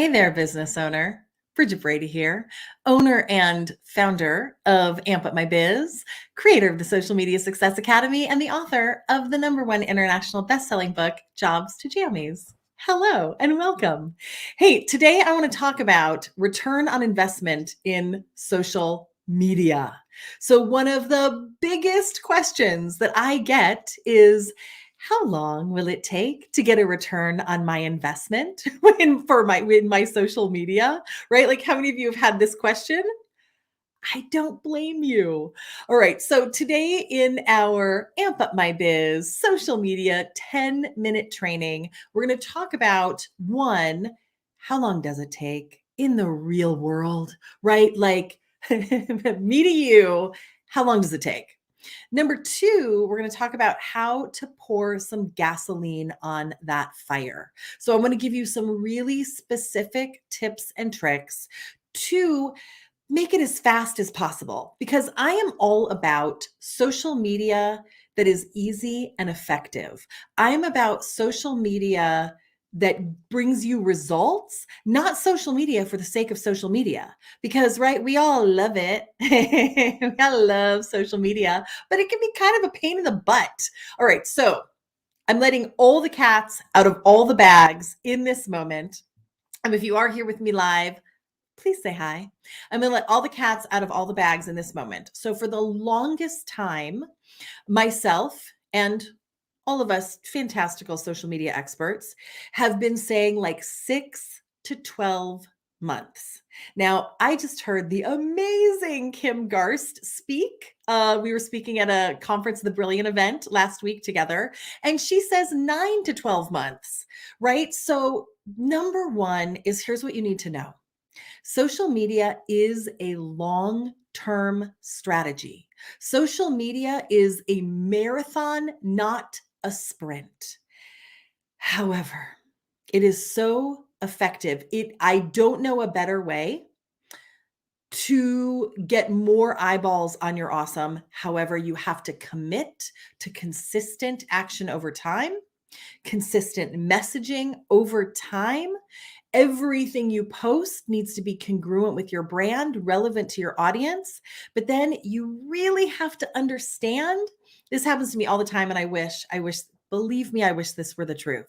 Hey there, business owner. Bridget Brady here, owner and founder of Amp Up My Biz, creator of the Social Media Success Academy, and the author of the #1 international best-selling book, Jobs to Jammies. Hello and welcome. Hey, today I want to talk about return on investment in social media. So one of the biggest questions that I get is, how long will it take to get a return on my investment in my social media, right? Like, how many of you have had this question? I don't blame you. All right. So today in our Amp Up My Biz social media 10-minute training, we're going to talk about one, how long does it take in the real world, right? Like me to you, how long does it take? Number two, we're going to talk about how to pour some gasoline on that fire. So I'm going to give you some really specific tips and tricks to make it as fast as possible, because I am all about social media that is easy and effective. I'm about social media that brings you results, not social media for the sake of social media. Because, right, we all love it. We all love social media, but it can be kind of a pain in the butt. All right, so I'm letting all the cats out of all the bags in this moment. And if you are here with me live, please say hi. I'm going to let all the cats out of all the bags in this moment. So for the longest time, myself and all of us fantastical social media experts have been saying like 6 to 12 months. Now, I just heard the amazing Kim Garst speak. We were speaking at a conference, the Brilliant event last week together, and she says 9 to 12 months, right? So number one is, here's what you need to know. Social media is a long-term strategy. Social media is a marathon, not a sprint. However, it is so effective. I don't know a better way to get more eyeballs on your awesome. However, you have to commit to consistent action over time, consistent messaging over time. Everything you post needs to be congruent with your brand, relevant to your audience. But then you really have to understand, this happens to me all the time. And I wish, believe me, I wish this were the truth.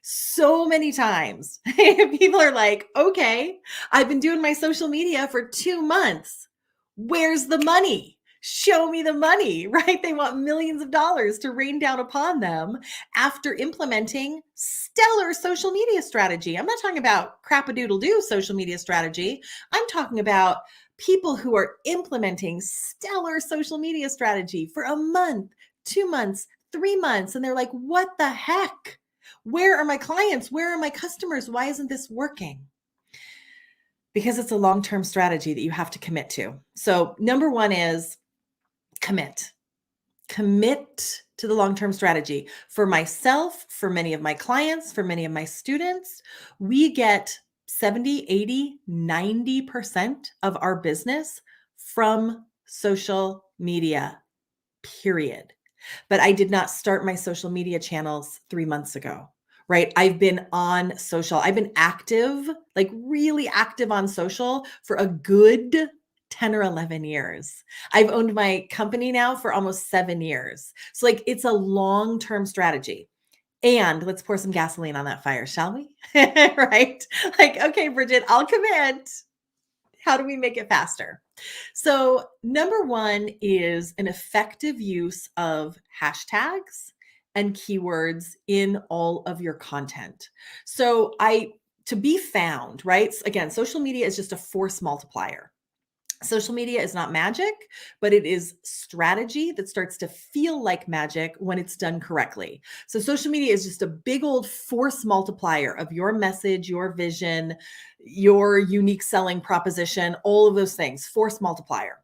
So many times people are like, okay, I've been doing my social media for 2 months. Where's the money? Show me the money, right? They want millions of dollars to rain down upon them after implementing stellar social media strategy. I'm not talking about crap-a-doodle-doo social media strategy. I'm talking about people who are implementing stellar social media strategy for a month, 2 months, 3 months. And they're like, what the heck? Where are my clients? Where are my customers? Why isn't this working? Because it's a long-term strategy that you have to commit to. So number one is commit to the long-term strategy. For myself, for many of my clients, for many of my students, we get 70, 80, 90% of our business from social media, period. But I did not start my social media channels 3 months ago, right? I've been on social. I've been active, like really active on social for a good 10 or 11 years. I've owned my company now for almost 7 years. So like, it's a long-term strategy. And let's pour some gasoline on that fire, shall we? Right? Like, okay, Bridget, I'll commit. How do we make it faster? So number one is an effective use of hashtags and keywords in all of your content. So to be found, right? Again, social media is just a force multiplier. Social media is not magic, but it is strategy that starts to feel like magic when it's done correctly. So social media is just a big old force multiplier of your message, your vision, your unique selling proposition, all of those things, force multiplier.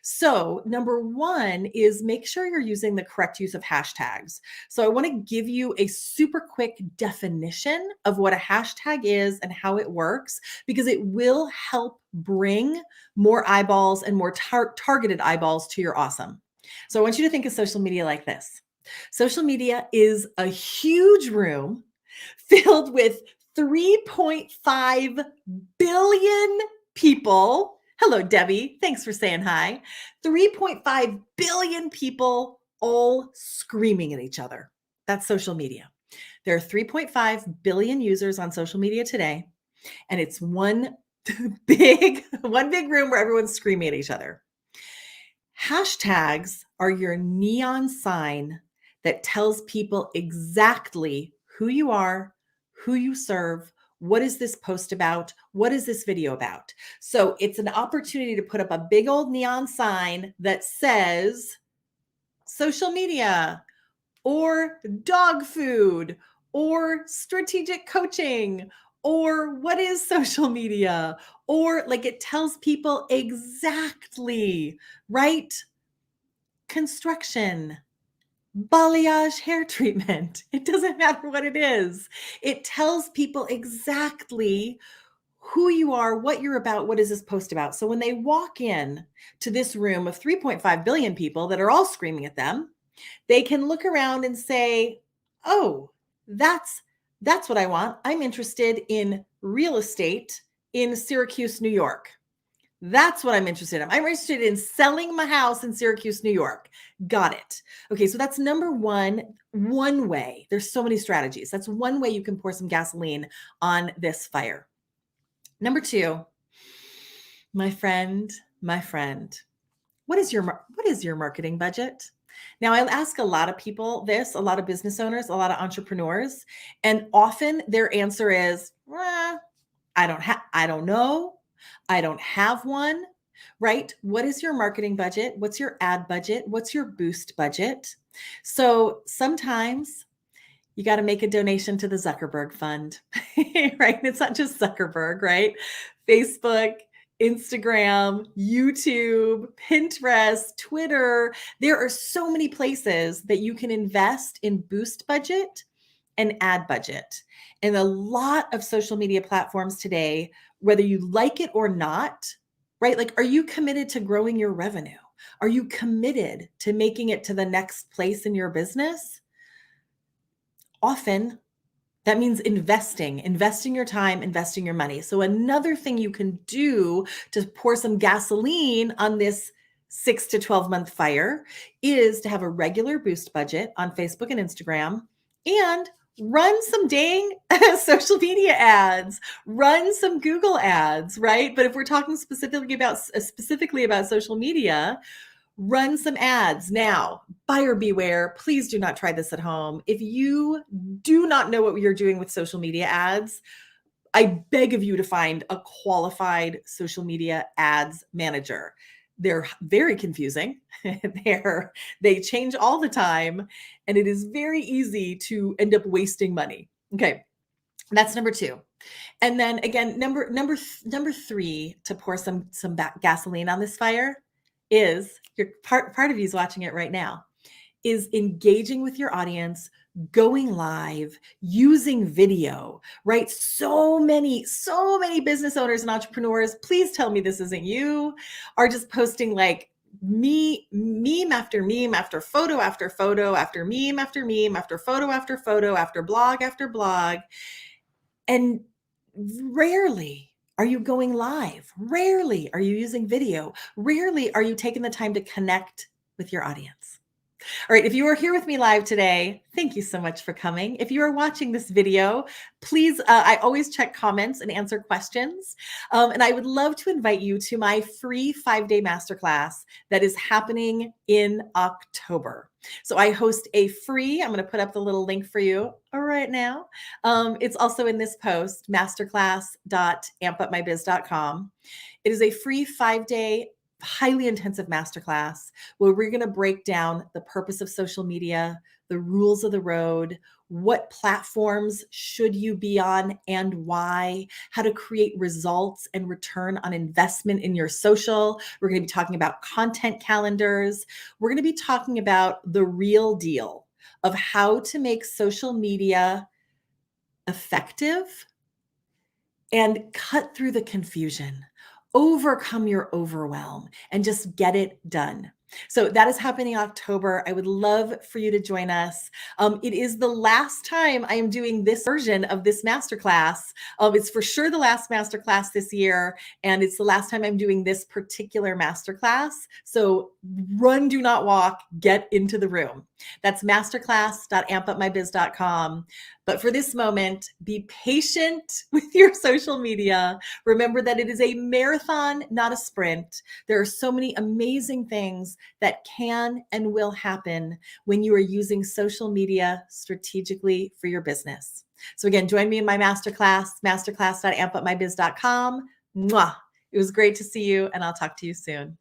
So number one is make sure you're using the correct use of hashtags. So I want to give you a super quick definition of what a hashtag is and how it works, because it will help bring more eyeballs and more targeted eyeballs to your awesome. So I want you to think of social media like this. Social media is a huge room filled with 3.5 billion people. Hello, Debbie. Thanks for saying hi. 3.5 billion people all screaming at each other. That's social media. There are 3.5 billion users on social media today, and it's one big room where everyone's screaming at each other. Hashtags are your neon sign that tells people exactly who you are, who you serve, what is this post about, what is this video about. So it's an opportunity to put up a big old neon sign that says social media or dog food or strategic coaching or what is social media, or like it tells people exactly, right? Construction, balayage hair treatment. It doesn't matter what it is. It tells people exactly who you are, what you're about, what is this post about. So when they walk in to this room of 3.5 billion people that are all screaming at them, they can look around and say, "Oh, that's what I want. I'm interested in real estate in Syracuse, New York. That's what I'm interested in. I'm interested in selling my house in Syracuse, New York. Got it." Okay, so that's number one way. There's so many strategies. That's one way you can pour some gasoline on this fire. Number two, my friend, what is your marketing budget? Now, I ask a lot of people this, a lot of business owners, a lot of entrepreneurs, and often their answer is, I don't know. I don't have one, right? What is your marketing budget? What's your ad budget? What's your boost budget? So sometimes you got to make a donation to the Zuckerberg Fund, right? It's not just Zuckerberg, right? Facebook, Instagram, YouTube, Pinterest, Twitter. There are so many places that you can invest in boost budget and ad budget. And a lot of social media platforms today, whether you like it or not, right? Like, are you committed to growing your revenue? Are you committed to making it to the next place in your business? Often that means investing your time, investing your money. So another thing you can do to pour some gasoline on this 6 to 12 month fire is to have a regular boost budget on Facebook and Instagram and run some dang social media ads, run some Google ads, right? But if we're talking specifically about social media, run some ads. Now, buyer beware, please do not try this at home. If you do not know what you're doing with social media ads, I beg of you to find a qualified social media ads manager. They're very confusing. They change all the time, and it is very easy to end up wasting money. Okay, that's number two. And then again, number three, to pour some gasoline on this fire, is your part of you is watching it right now, is engaging with your audience, going live, using video, right? So many business owners and entrepreneurs, please tell me this isn't you, are just posting like meme after meme, after photo after photo, after meme after meme, after photo after photo, after blog after blog. And rarely are you going live. Rarely are you using video. Rarely are you taking the time to connect with your audience. All right, if you are here with me live today, thank you so much for coming. If you are watching this video, please, I always check comments and answer questions. And I would love to invite you to my free 5-day masterclass that is happening in October. So I host I'm going to put up the little link for you right now. It's also in this post, masterclass.ampupmybiz.com. It is a free 5-day highly intensive masterclass where we're going to break down the purpose of social media, the rules of the road, what platforms should you be on and why, how to create results and return on investment in your social. We're going to be talking about content calendars. We're going to be talking about the real deal of how to make social media effective and cut through the confusion, overcome your overwhelm, and just get it done. So that is happening in October. I would love for you to join us. It is the last time I am doing this version of this masterclass. It's for sure the last masterclass this year, and it's the last time I'm doing this particular masterclass. So run, do not walk, get into the room. That's masterclass.ampupmybiz.com. But for this moment, be patient with your social media. Remember that it is a marathon, not a sprint. There are so many amazing things that can and will happen when you are using social media strategically for your business. So again, join me in my masterclass, masterclass.ampupmybiz.com. Mwah. It was great to see you, and I'll talk to you soon.